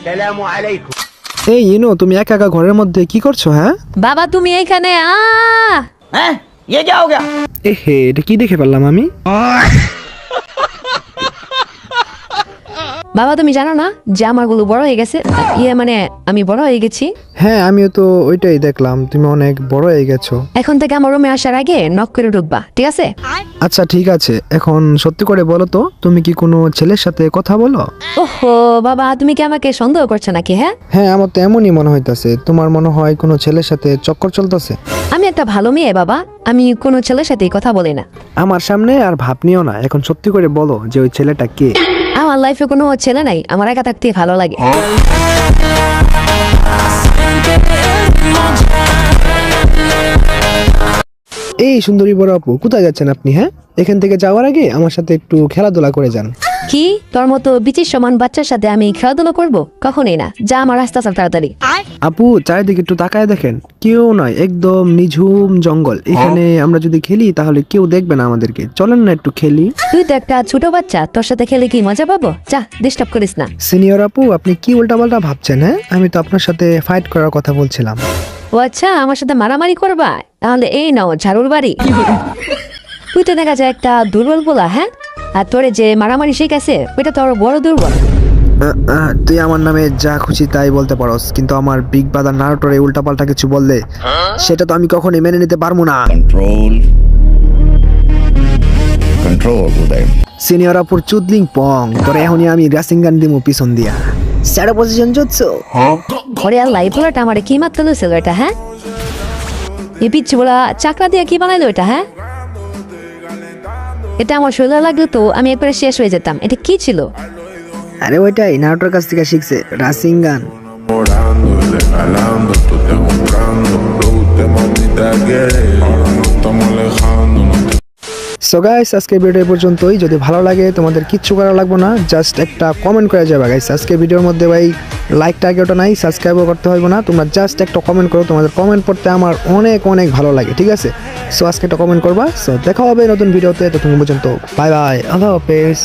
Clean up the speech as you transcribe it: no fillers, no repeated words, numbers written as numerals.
আসসালামু আলাইকুম। এই ইনো, তুমি একা একা ঘরের মধ্যে কি করছো? হ্যাঁ বাবা তুমি এইখানে হ্যাঁ ये क्या हो गया? হে, এটা কি দেখে পেলাম আমি? বাবা তুমি জানো না যে আমার গুলো বড় হয়ে গেছে, মানে আমি বড় হয়ে গেছি। হ্যাঁ, আমিও তো ওইটাই দেখলাম, তুমি অনেক বড় হয়ে গেছো। এখন থেকে আমার রুমে আসার আগে নক করে ঢুকবা, ঠিক আছে? আচ্ছা ঠিক আছে, এখন সত্যি করে বলো তো, তুমি কি কোনো ছেলের সাথে কথা বলো? ওহো বাবা, তুমি কি আমাকে সন্দেহ করছো নাকি? হ্যাঁ, আমার তো এমনই মনে হইতাছে, তোমার মনে হয় কোনো ছেলের সাথে চক্কর চলতেছে। আমি একটা ভালো মেয়ে বাবা, আমি কোনো ছেলের সাথেই কথা বলি না। আমার সামনে আর ভাব নিও না, এখন সত্যি করে বলো যে ওই ছেলেটা কে? আমার লাইফে কোনো ছেলে নাই, আমার একা থাকতে ভালো লাগে। এই সুন্দরী বড় আপু, কোথায় যাচ্ছেন আপনি? হ্যাঁ, এখান থেকে যাওয়ার আগে আমার সাথে একটু খেলাধুলা করে যান। কি তোর মতো বিচির সমান বাচ্চার সাথে আমি খেলাধুলা করবো? কখনই না, যা আমার রাস্তা চাল তাড়াতাড়ি। আপু, চারিদিকে একটু তাকায় দেখেন, কেউ নয়, একদম নিঝুম জঙ্গল। এখানে আমরা যদি খেলি তাহলে কেউ দেখবে না আমাদেরকে, চলেন না একটু খেলি। তুই তো একটা ছোট বাচ্চা, তোর সাথে খেলে কি মজা পাবো? যা, ডিস্টার্ব করিস না। সিনিয়র আপু, আপনি কি উল্টাপাল্টা ভাবছেন? হ্যাঁ, আমি তো আপনার সাথে ফাইট করার কথা বলছিলাম। ও আচ্ছা, আমার সাথে মারামারি করবা? তাহলে এই নাও ঝাড়ুর বাড়ি। তুই তো দেখা যায় একটা দুর্বল বলা, হ্যাঁ? আর তোরে যে মারামারি শিখেছে ওইটা তো আরো বড় দুর্বল। তুই আমার নামে যা খুশি তাই বলতে পারোস, কিন্তু আমার বিগ ব্রাদার নারুটোরে উল্টাপাল্টা কিছু বললে সেটা তো আমি কখনোই মেনে নিতে পারবো না। Control Uday. সিনিয়র আপুর চুদলিং পং, তোরে এখনই আমি রেসিং গান দিমু পিছন দিয়া। স্যাডো পজিশন জুতসু। ওরে আল্লাহ, এই পোলাটা আমার কি মারতে লইছিল এটা? হ্যাঁ, এই পিচ্ছি বলা চাকরা দিয়ে কি বানাইলো এটা? হ্যাঁ, এটা আমার শরীরে লাগলো তো আমি একবারে শেষ হয়ে যেতাম। এটা কি ছিল? আরে ওইটাই নারুটোর কাছ থেকে শিখছে, রেসিং গান। Orando y regalando, tú te comprando. Lo usted mamita quiere, ahora no estamos alejando, no te so guys, আজকে ভিডিও এই পর্যন্তই। যদি ভালো লাগে তোমাদের কিচ্ছু করা লাগবে না, জাস্ট একটা কমেন্ট করে যাবে গাইস। আজকে ভিডিওর মধ্যে ভাই লাইকটা আগে ওটা নাই, সাবস্ক্রাইবও করতে হবে না, তোমরা জাস্ট একটা কমেন্ট করো। তোমাদের কমেন্ট পড়তে আমার অনেক অনেক ভালো লাগে, ঠিক আছে? সো আজকে একটা কমেন্ট করবা। সো দেখা হবে নতুন ভিডিওতে, ততক্ষণ পর্যন্ত বাই বাই, আল্লাহ হাফেজ।